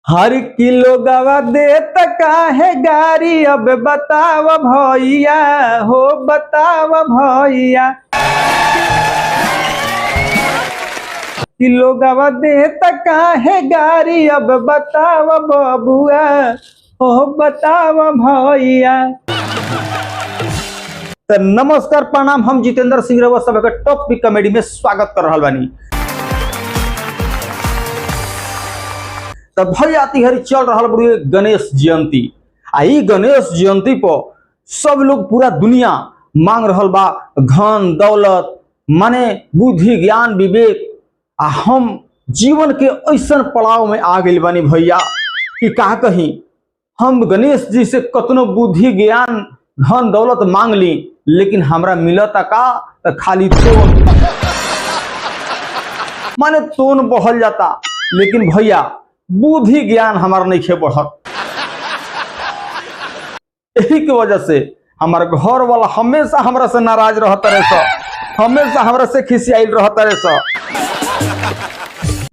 हर kilo गवा दे तका है गारी। अब बताव भैया हो बताव भैया, किलो गवा दे तका है गारी। अब बताव बबुआ हो बताव भैया। तो नमस्कार प्रणाम, हम जितेंद्र सिंह रउआ सब के टॉपिक कॉमेडी में स्वागत कर रहल बानी। तो भैया तिहरी चल रहा बड़े गणेश जयंती। आई गणेश जयंती पर सब लोग पूरा दुनिया मांग रहल बा धन दौलत, माने बुद्धि ज्ञान विवेक। आ हम जीवन के ऐसा पड़ाव में आ गए बानी भैया कि का कहीं हम गणेश जी से कतनो बुद्धि ज्ञान धन दौलत मांग ली, लेकिन हमरा मिलता का तो खाली तोन, माने तोन बढ़ल जाता, लेकिन भैया बुद्धि ज्ञान हमारा नहीं खे बढ़त। यही की वजह से हमारे घर वाला हमेशा हमरा से नाराज रहता रहे, हमेशा हमरा से खिसियाइल रहता रहे।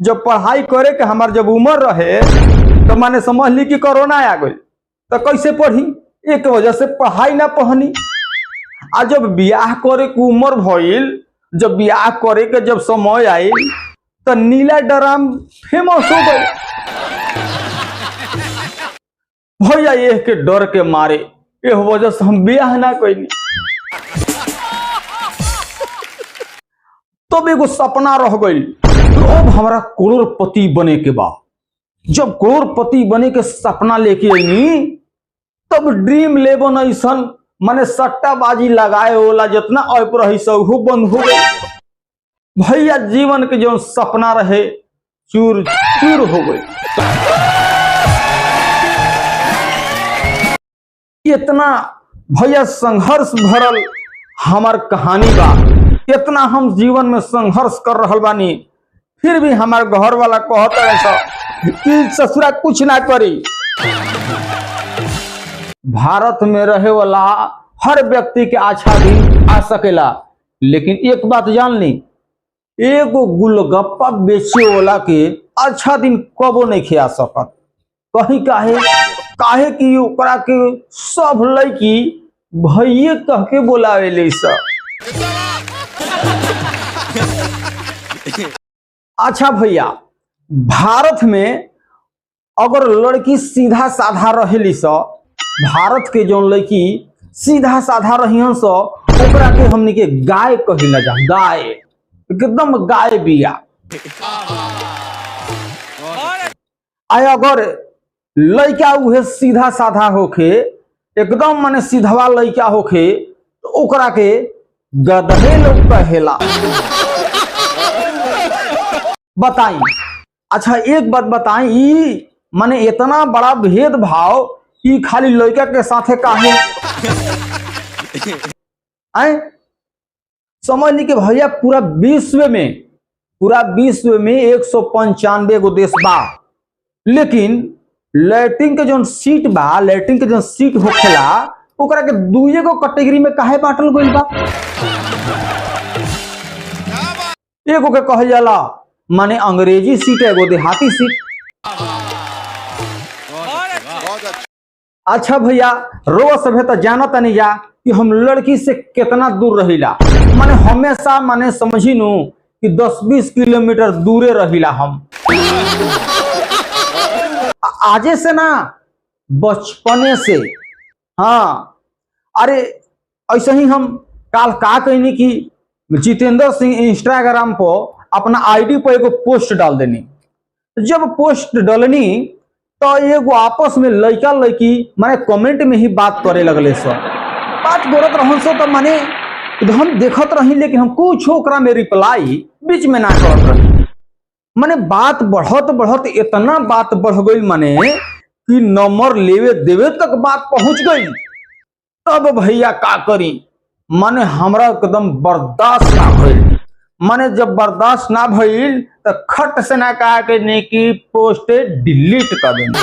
जब पढ़ाई करे के हमार जब उम्र रहे तो माने समझ ली कि कोरोना आ गई, तो कैसे पढ़ी, एक वजह से पढ़ाई ना पढ़नी। आ जब ब्याह करे के उम्र भइल, जब ब्याह करे के जब समय आई तो नीला ड्राम फेमस हो गई भैया। ये के डर के मारे ये वजह से हम ब्याह ना कइनी। तब एगो सपना रह गई, तो अब हमारा करोड़पति बने के बाद जब करोड़पति बने के सपना लेके आईनी, तब ड्रीम 11 ऐसा माने सट्टाबाजी लगाए वाला जितना ऐप रही सब बंद हो गई भैया। जीवन के जो सपना रहे चूर चूर हो गई। इतना भैया संघर्ष भरल हमार कहानी बा, इतना हम जीवन में संघर्ष कर रहल बानी, फिर भी हमार घर वाला कहता है कि ससुरा कुछ ना करी। भारत में रहे वाला हर व्यक्ति के अच्छा दिन आ सकेला, लेकिन एक बात जान ली, एगो गुलगप्पा बेचे वाला के अच्छा दिन कबो नहीं खिया सकत। कहीं काहे कि ओकरा के सब लड़की भैये कह के बोलावे ले सब। अच्छा भैया, भारत में अगर लड़की सीधा साधा रहेली सब, भारत के जो लड़की सीधा साधा रही सो, ओकरा के हमनी के गाय कहिला जा, गाय एकदम गाय बिया। आय अगर लड़का उहे सीधा साधा होखे, एकदम माने सीधवा लड़का होखे, तो ओकरा के गधे लोग कहेला। बताई, अच्छा एक बात बताई, माने इतना बड़ा भेदभाव कि खाली लड़का के साथे काहे आए? समझ ली कि भैया पूरा विश्व में 195 गो देश बा, लेकिन लैट्रिन के जो सीट बा, लैट्रिन के जो सीट होखेला, ओकरा के दुए गो कैटेगरी में काहे बांटल गइल बा? एगो के कहल जाला माने अंग्रेजी सीट, एगो देहाती सीट। अच्छा भैया, रोज सभे तो जाना तनी जा कि हम लड़की से कितना दूर रहिला, माने हमेशा माने समझी नु कि 10-20 किलोमीटर दूरे रहिला हम। आजे से ना, बचपने से। हाँ, अरे ऐसे ही हम काल का कहनी कि जितेंद्र सिंह इंस्टाग्राम पर अपना आईडी पर एगो पोस्ट डाल देनी। जब पोस्ट डालनी तो एगो आपस में लड़का लड़की माने कमेंट में ही बात करे लगले सब, बात करत रहन सो, तो माने हम देखत रही, लेकिन हम कुछ ओकरा में रिप्लाई बीच में ना करत रही। माने बात बढ़त बढ़त इतना बात बढ़ गई, माने कि नंबर लेवे देवे तक बात पहुंच गई। तब भैया का करी, माने हमरा एकदम बर्दाश्त ना भइल। माने जब बर्दाश्त ना भइल तो खट से ना कहा के नहीं कि पोस्ट डिलीट कर देंगे।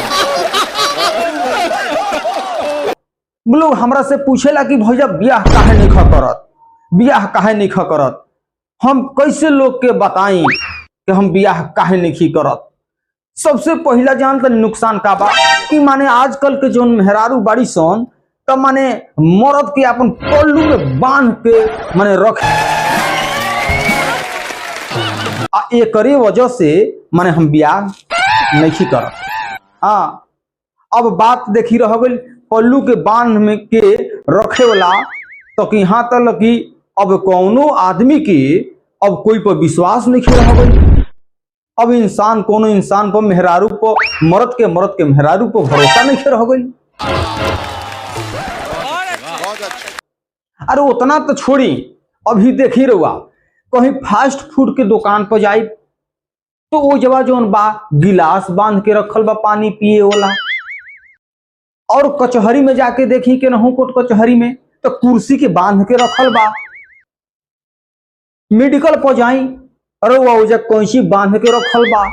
लोग हमरा से पूछेला कि भैया ब्याह काहे नहीं करत, ब्याह काहे नहीं करत। हम कैसे लोग के बताई कि हम ब्याह काहे नहीं करत? सबसे पहला जान त नुकसान का बा कि माने आजकल के जोन मेहरारू बाड़ी सन त माने मर्द के अपन पल्लू में बांध के माने रख एकरे वजह से माने हम ब्याह नहीं कर। हाँ, अब बात देखी रह गई पल्लू के बांध में के रखे वाला, तो कि यहाँ तक कि अब कौनो आदमी के अब कोई पर विश्वास नहीं रह गई। अब इंसान कोनो इंसान पर मेहरारू पर मर्द के मेहरारू पर भरोसा नहीं रह गई। अरे उतना तो छोड़ी, अभी देखी रहुआ कहीं फास्ट फूड के दुकान पर जाई तो वो जवा जोन बा गिलास बांध के रखल बा पानी पिए वाला, और कचहरी में जाके देखी के नहु कोट कचहरी में तो कुर्सी के बांध के रखल बा। मेडिकल पर जाई अरे वो जब कैंची बांध के रखल बा।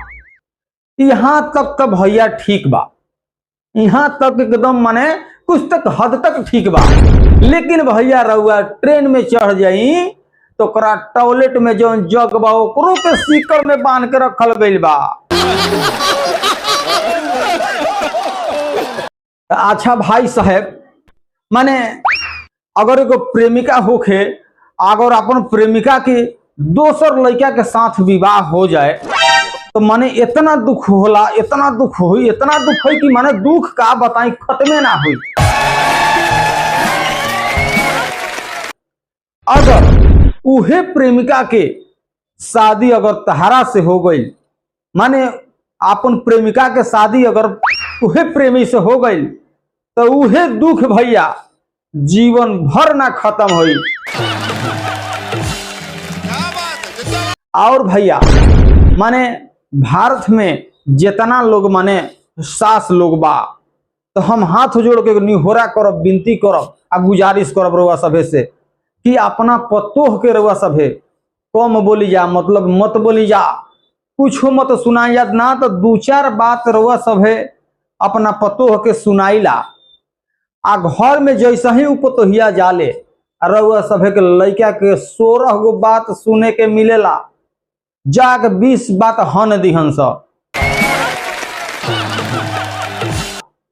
यहाँ तक तो भैया ठीक बा, यहाँ तक एकदम माने कुछ तक हद तक ठीक बा, लेकिन भैया रहुआ ट्रेन में चढ़ जाई तो करा टॉयलेट में जो जग बा ओकरो के सीकर में बांध के रखल गइल बा। अच्छा भाई साहब, माने अगर एगो प्रेमिका होखे, अगर अपन प्रेमिका के दोसर लड़का के साथ विवाह हो जाए तो माने इतना दुख होला, इतना दुख हुई, इतना दुख हुई कि माने दुख का बताई खत्मे ना हुई। अगर उहे प्रेमिका के शादी अगर तहारा से हो गई, माने अपन प्रेमिका के शादी अगर उहे प्रेमी से हो गई तो उहे दुख भैया जीवन भर ना खत्म हुई। और भैया माने भारत में जितना लोग माने सास लोग बा, तो हम हाथ जोड़ के निहोरा करब, विनती करब आ गुजारिश करब रउआ सभे से कि अपना पतोह के रउआ सभे कम बोली जा, मतलब मत बोली जा, कुछ मत सुनाई जा ना, तो दू चार बात रउआ सभे अपना पतोह के सुनाइला। आ घर में जैसे ही उपतोहिया जाले रउआ सभे के लड़का के 16 गो बात सुने के मिलेला, जाग 20 बात हन दिहन सब।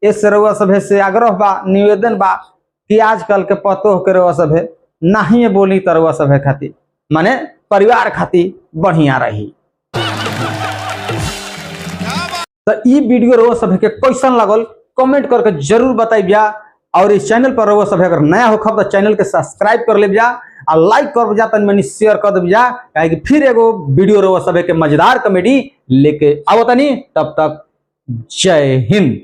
इस रउआ सभे से आग्रह बा, निवेदन बा कि आजकल के पतोह के रउआ सभे नहीं बोली तो रउआ सभे खातिर माने परिवार खातिर बढ़िया रही। तो ई वीडियो रउआ सभे के कैसन लगल कमेंट करके जरूर बताइबिया, और इस चैनल पर रउआ सभे अगर नया होखब तो चैनल के सब्सक्राइब कर लेबिया आ लाइक कर जा, तन मनी शेयर कर देबिया, काहे कि फिर एगो वीडियो रउआ सभे के मजेदार कॉमेडी लेके आवतनी। तब तक जय हिंद।